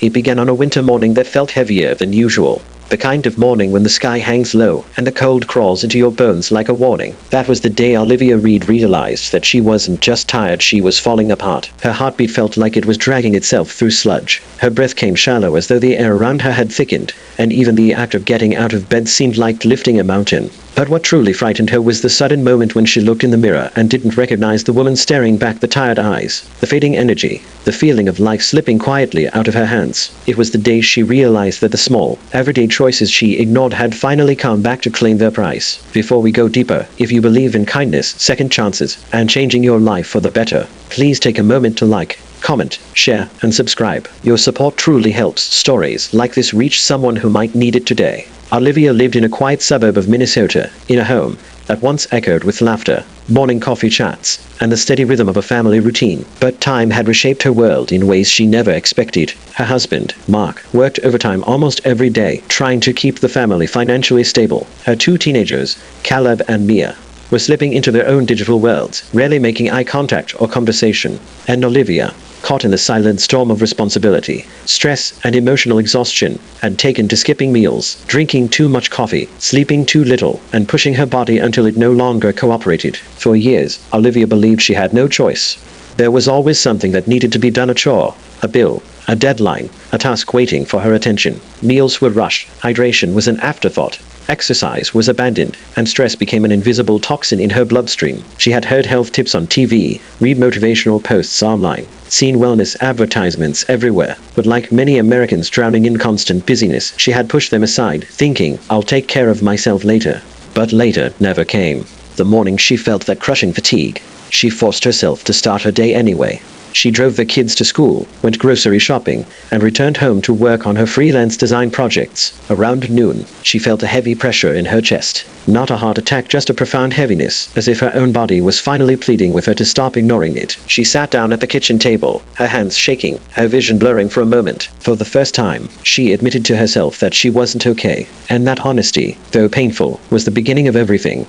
It began on a winter morning that felt heavier than usual. The kind of morning when the sky hangs low and the cold crawls into your bones like a warning. That was the day Olivia Reed realized that she wasn't just tired, she was falling apart. Her heartbeat felt like it was dragging itself through sludge. Her breath came shallow as though the air around her had thickened, and even the act of getting out of bed seemed like lifting a mountain. But what truly frightened her was the sudden moment when she looked in the mirror and didn't recognize the woman staring back, the tired eyes, the fading energy, the feeling of life slipping quietly out of her hands. It was the day she realized that the small, everyday choices she ignored had finally come back to claim their price. Before we go deeper, if you believe in kindness, second chances, and changing your life for the better, please take a moment to like, comment, share, and subscribe. Your support truly helps stories like this reach someone who might need it today. Olivia lived in a quiet suburb of Minnesota, in a home that once echoed with laughter, morning coffee chats, and the steady rhythm of a family routine. But time had reshaped her world in ways she never expected. Her husband, Mark, worked overtime almost every day, trying to keep the family financially stable. Her two teenagers, Caleb and Mia, were slipping into their own digital worlds, rarely making eye contact or conversation. And Olivia, caught in the silent storm of responsibility, stress, and emotional exhaustion, had taken to skipping meals, drinking too much coffee, sleeping too little, and pushing her body until it no longer cooperated. For years, Olivia believed she had no choice. There was always something that needed to be done: a chore, a bill, a deadline, a task waiting for her attention. Meals were rushed, hydration was an afterthought, exercise was abandoned, and stress became an invisible toxin in her bloodstream. She had heard health tips on TV, read motivational posts online, seen wellness advertisements everywhere, but like many Americans drowning in constant busyness, she had pushed them aside, thinking, "I'll take care of myself later." But later never came. The morning she felt that crushing fatigue, she forced herself to start her day anyway. She drove the kids to school, went grocery shopping, and returned home to work on her freelance design projects. Around noon, she felt a heavy pressure in her chest. Not a heart attack, just a profound heaviness, as if her own body was finally pleading with her to stop ignoring it. She sat down at the kitchen table, her hands shaking, her vision blurring for a moment. For the first time, she admitted to herself that she wasn't okay. And that honesty, though painful, was the beginning of everything.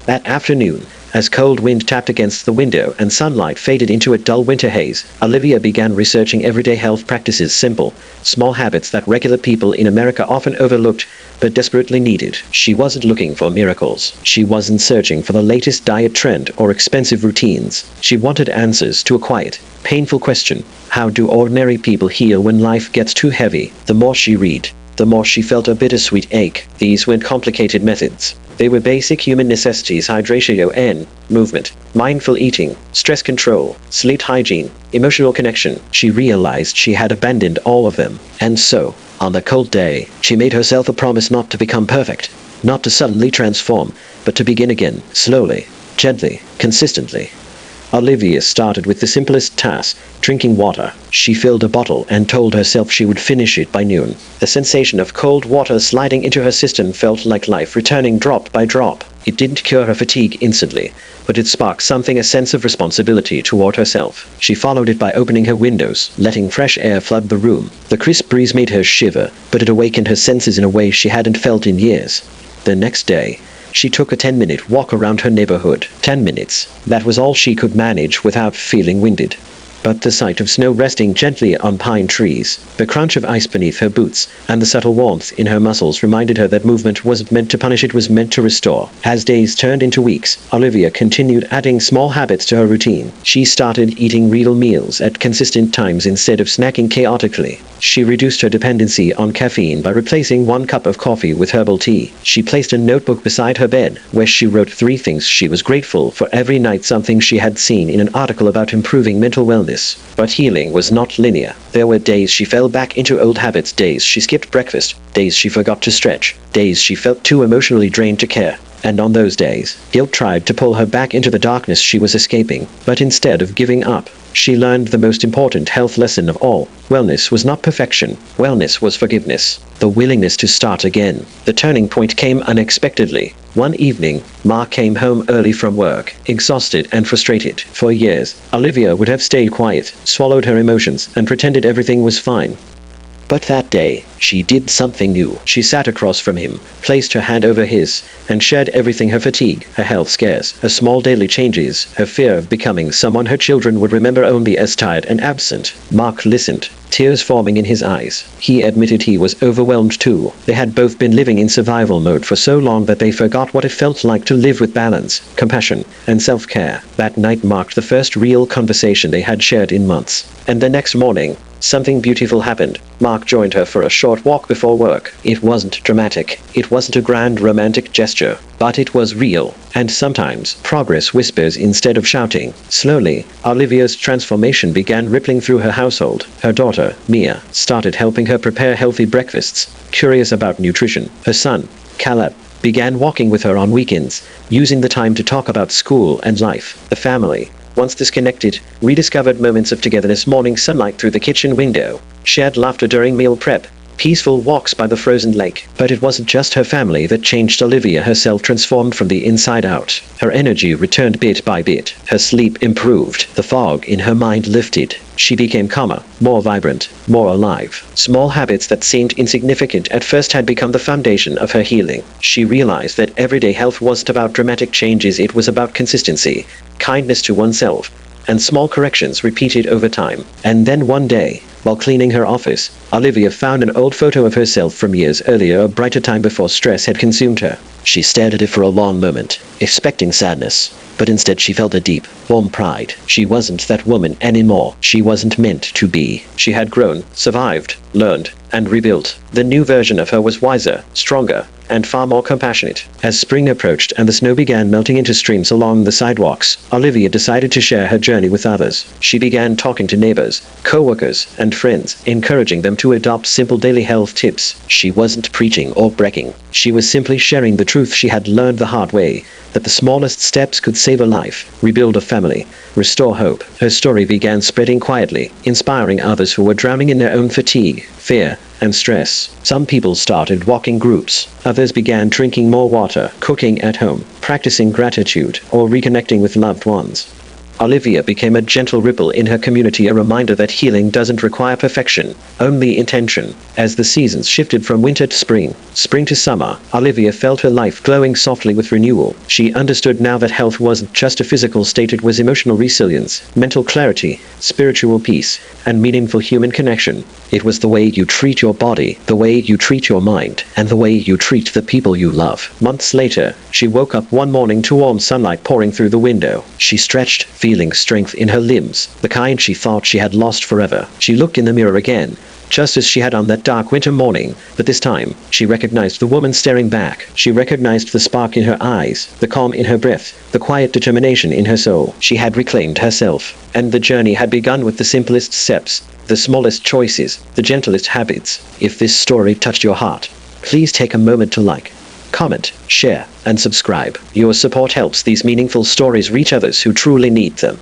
That afternoon, as cold wind tapped against the window and sunlight faded into a dull winter haze, Olivia began researching everyday health practices, simple, small habits that regular people in America often overlooked but desperately needed. She wasn't looking for miracles. She wasn't searching for the latest diet trend or expensive routines. She wanted answers to a quiet, painful question: how do ordinary people heal when life gets too heavy? The more she read, the more she felt a bittersweet ache. These weren't complicated methods. They were basic human necessities: hydration, movement, mindful eating, stress control, sleep hygiene, emotional connection. She realized she had abandoned all of them. And so, on the cold day, she made herself a promise not to become perfect, not to suddenly transform, but to begin again, slowly, gently, consistently. Olivia started with the simplest task: drinking water. She filled a bottle and told herself she would finish it by noon. The sensation of cold water sliding into her system felt like life returning drop by drop. It didn't cure her fatigue instantly, but it sparked something: a sense of responsibility toward herself. She followed it by opening her windows, letting fresh air flood the room. The crisp breeze made her shiver, but it awakened her senses in a way she hadn't felt in years. The next day, she took a 10-minute walk around her neighborhood. 10 minutes. That was all she could manage without feeling winded. But the sight of snow resting gently on pine trees, the crunch of ice beneath her boots, and the subtle warmth in her muscles reminded her that movement wasn't meant to punish, it was meant to restore. As days turned into weeks, Olivia continued adding small habits to her routine. She started eating real meals at consistent times instead of snacking chaotically. She reduced her dependency on caffeine by replacing 1 cup of coffee with herbal tea. She placed a notebook beside her bed, where she wrote 3 things she was grateful for every night, something she had seen in an article about improving mental wellness. But healing was not linear. There were days she fell back into old habits, days she skipped breakfast, days she forgot to stretch, days she felt too emotionally drained to care. And on those days, guilt tried to pull her back into the darkness she was escaping. But instead of giving up, she learned the most important health lesson of all. Wellness was not perfection. Wellness was forgiveness. The willingness to start again. The turning point came unexpectedly. One evening, Mark came home early from work, exhausted and frustrated. For years, Olivia would have stayed quiet, swallowed her emotions, and pretended everything was fine. But that day, she did something new. She sat across from him, placed her hand over his, and shared everything: her fatigue, her health scares, her small daily changes, her fear of becoming someone her children would remember only as tired and absent. Mark listened, tears forming in his eyes. He admitted he was overwhelmed too. They had both been living in survival mode for so long that they forgot what it felt like to live with balance, compassion, and self-care. That night marked the first real conversation they had shared in months. And the next morning, something beautiful happened. Mark joined her for a short walk before work. It wasn't dramatic. It wasn't a grand romantic gesture. But it was real. And sometimes, progress whispers instead of shouting. Slowly, Olivia's transformation began rippling through her household. Her daughter, Mia, started helping her prepare healthy breakfasts, curious about nutrition. Her son, Caleb, began walking with her on weekends, using the time to talk about school and life. The family, once disconnected, rediscovered moments of togetherness: morning sunlight through the kitchen window, shared laughter during meal prep, peaceful walks by the frozen lake. But it wasn't just her family that changed. Olivia herself transformed from the inside out. Her energy returned bit by bit. Her sleep improved. The fog in her mind lifted. She became calmer, more vibrant, more alive. Small habits that seemed insignificant at first had become the foundation of her healing. She realized that everyday health wasn't about dramatic changes, it was about consistency, kindness to oneself, and small corrections repeated over time. And then one day, while cleaning her office, Olivia found an old photo of herself from years earlier, a brighter time before stress had consumed her. She stared at it for a long moment, expecting sadness, but instead she felt a deep, warm pride. She wasn't that woman anymore. She wasn't meant to be. She had grown, survived, learned, and rebuilt. The new version of her was wiser, stronger, and far more compassionate. As spring approached and the snow began melting into streams along the sidewalks, Olivia decided to share her journey with others. She began talking to neighbors, co-workers, and friends, encouraging them to adopt simple daily health tips. She wasn't preaching or bragging. She was simply sharing the truth she had learned the hard way, that the smallest steps could save a life, rebuild a family, restore hope. Her story began spreading quietly, inspiring others who were drowning in their own fatigue, fear, and stress. Some people started walking groups. Others began drinking more water, cooking at home, practicing gratitude, or reconnecting with loved ones. Olivia became a gentle ripple in her community, a reminder that healing doesn't require perfection, only intention. As the seasons shifted from winter to spring, spring to summer, Olivia felt her life glowing softly with renewal. She understood now that health wasn't just a physical state, it was emotional resilience, mental clarity, spiritual peace, and meaningful human connection. It was the way you treat your body, the way you treat your mind, and the way you treat the people you love. Months later, she woke up one morning to warm sunlight pouring through the window. She stretched, feeling strength in her limbs, the kind she thought she had lost forever. She looked in the mirror again, just as she had on that dark winter morning, but this time, she recognized the woman staring back. She recognized the spark in her eyes, the calm in her breath, the quiet determination in her soul. She had reclaimed herself, and the journey had begun with the simplest steps, the smallest choices, the gentlest habits. If this story touched your heart, please take a moment to like, comment, share, and subscribe. Your support helps these meaningful stories reach others who truly need them.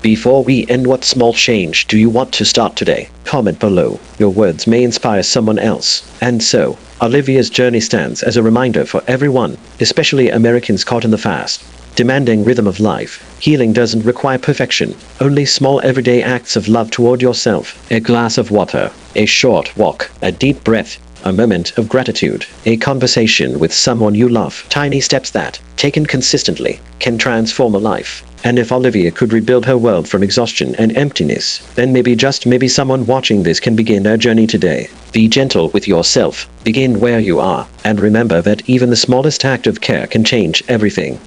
Before we end, what small change do you want to start today? Comment below. Your words may inspire someone else. And so, Olivia's journey stands as a reminder for everyone, especially Americans caught in the fast, demanding rhythm of life. Healing doesn't require perfection, only small everyday acts of love toward yourself. A glass of water, a short walk, a deep breath, a moment of gratitude, a conversation with someone you love. Tiny steps that, taken consistently, can transform a life. And if Olivia could rebuild her world from exhaustion and emptiness, then maybe, just maybe, someone watching this can begin their journey today. Be gentle with yourself, begin where you are, and remember that even the smallest act of care can change everything.